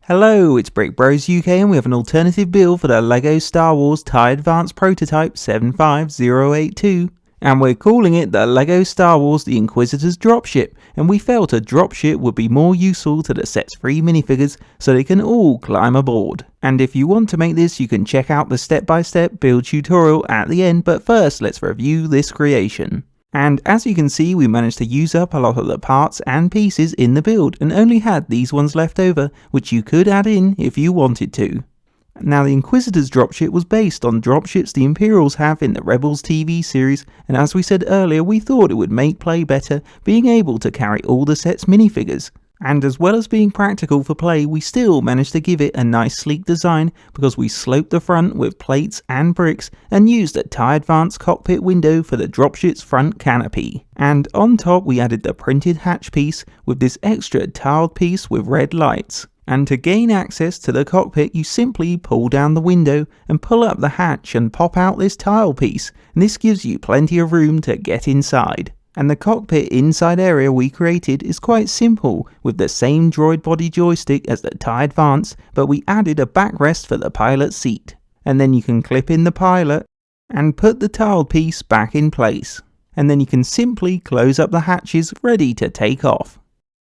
Hello, it's Brick Bros UK and we have an alternative build for the LEGO Star Wars TIE Advanced Prototype 75082. And we're calling it the LEGO Star Wars The Inquisitor's Dropship, and we felt a dropship would be more useful to the set's free minifigures so they can all climb aboard. And if you want to make this, you can check out the step-by-step build tutorial at the end, but first let's review this creation. And as you can see, we managed to use up a lot of the parts and pieces in the build and only had these ones left over, which you could add in if you wanted to. Now, the Inquisitor's Dropship was based on dropships the Imperials have in the Rebels TV series, and as we said earlier, we thought it would make play better being able to carry all the set's minifigures. And as well as being practical for play, we still managed to give it a nice sleek design because we sloped the front with plates and bricks and used a TIE Advanced cockpit window for the dropship's front canopy. And on top we added the printed hatch piece with this extra tiled piece with red lights. And to gain access to the cockpit, you simply pull down the window and pull up the hatch and pop out this tile piece, and this gives you plenty of room to get inside. And the cockpit inside area we created is quite simple, with the same droid body joystick as the TIE Advance, but we added a backrest for the pilot seat. And then you can clip in the pilot and put the tiled piece back in place. And then you can simply close up the hatches ready to take off.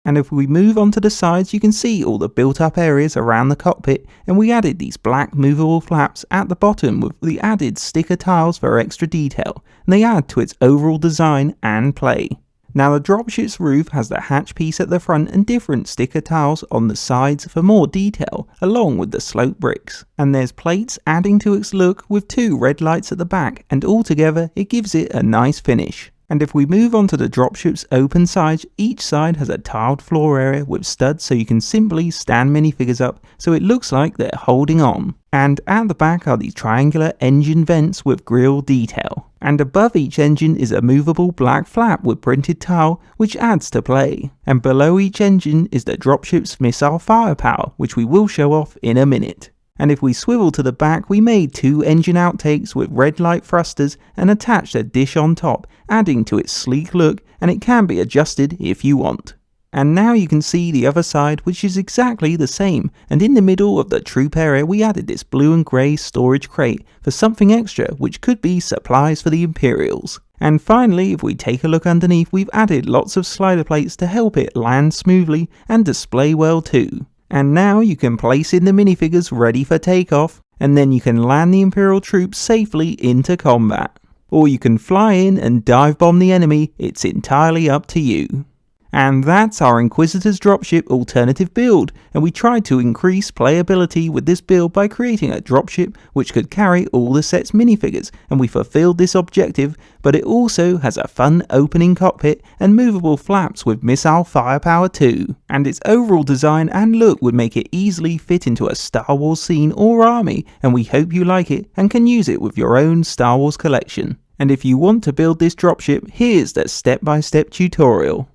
And if we move on to the sides, you can see all the built up areas around the cockpit, and we added these black movable flaps at the bottom with the added sticker tiles for extra detail, and they add to its overall design and play. Now, the dropship's roof has the hatch piece at the front and different sticker tiles on the sides for more detail, along with the slope bricks. And there's plates adding to its look with two red lights at the back, and altogether it gives it a nice finish. And if we move on to the dropship's open sides, each side has a tiled floor area with studs so you can simply stand minifigures up so it looks like they're holding on. And at the back are these triangular engine vents with grille detail. And above each engine is a movable black flap with printed tile which adds to play. And below each engine is the dropship's missile firepower, which we will show off in a minute. And if we swivel to the back, we made two engine outtakes with red light thrusters and attached a dish on top, adding to its sleek look, and it can be adjusted if you want. And now you can see the other side, which is exactly the same, and in the middle of the troop area we added this blue and grey storage crate for something extra, which could be supplies for the Imperials. And finally, if we take a look underneath, we've added lots of slider plates to help it land smoothly and display well too. And now you can place in the minifigures ready for takeoff, and then you can land the Imperial troops safely into combat. Or you can fly in and dive bomb the enemy, it's entirely up to you. And that's our Inquisitor's Dropship alternative build, and we tried to increase playability with this build by creating a dropship which could carry all the set's minifigures, and we fulfilled this objective, but it also has a fun opening cockpit and movable flaps with missile firepower too. And its overall design and look would make it easily fit into a Star Wars scene or army, and we hope you like it and can use it with your own Star Wars collection. And if you want to build this dropship, here's the step-by-step tutorial.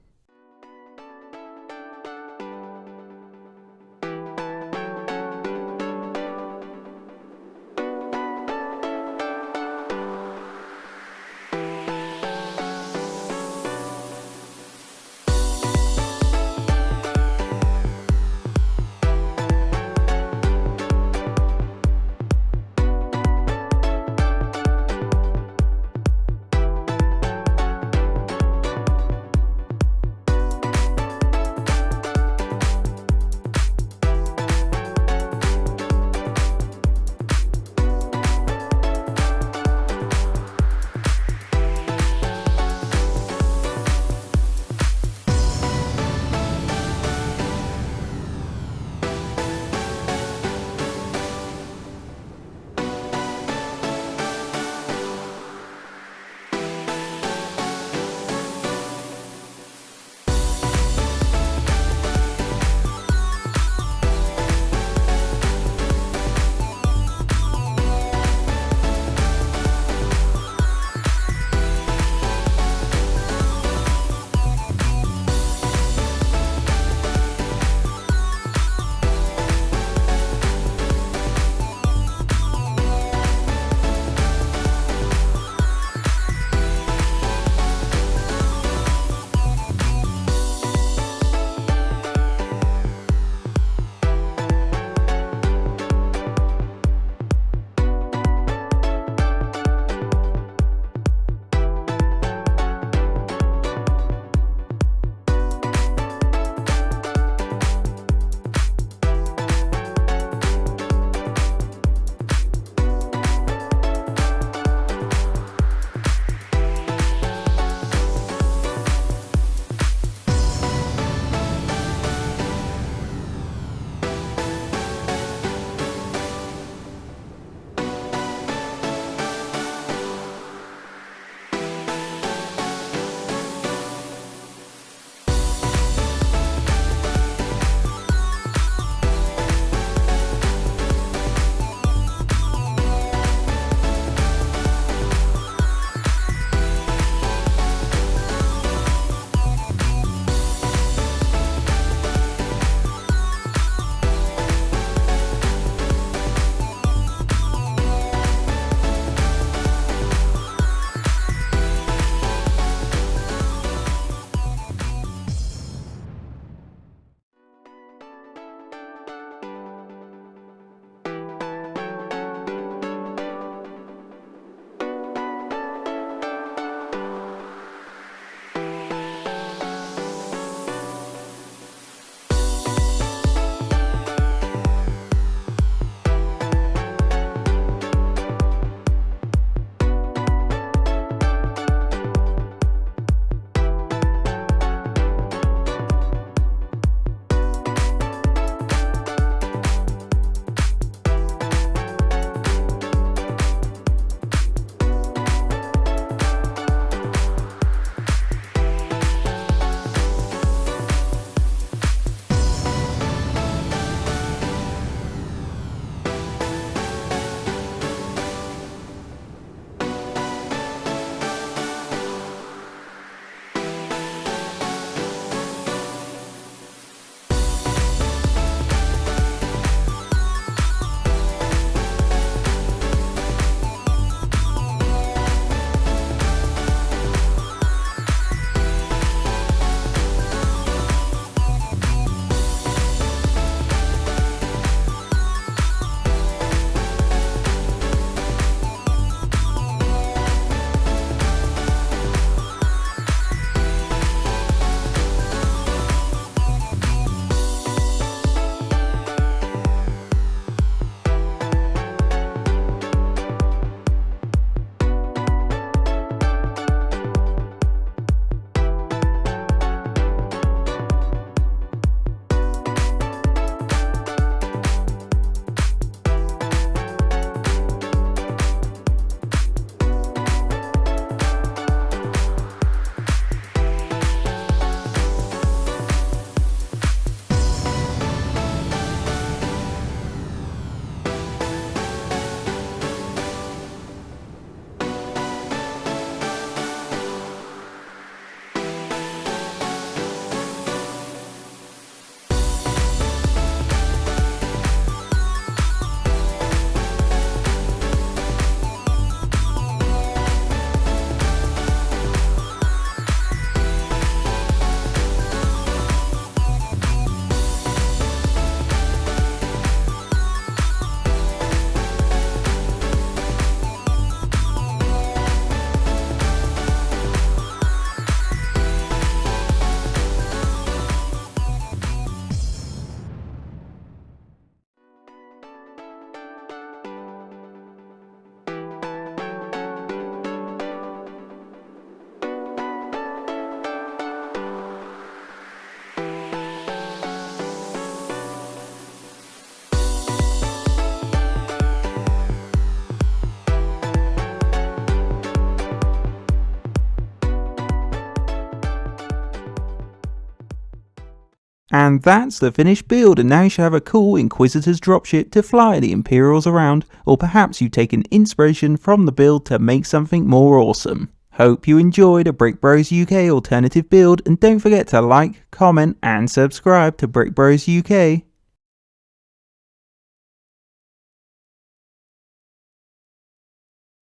And that's the finished build, and now you should have a cool Inquisitor's Dropship to fly the Imperials around, or perhaps you've taken inspiration from the build to make something more awesome. Hope you enjoyed a Brick Bros UK alternative build, and don't forget to like, comment and subscribe to Brick Bros UK.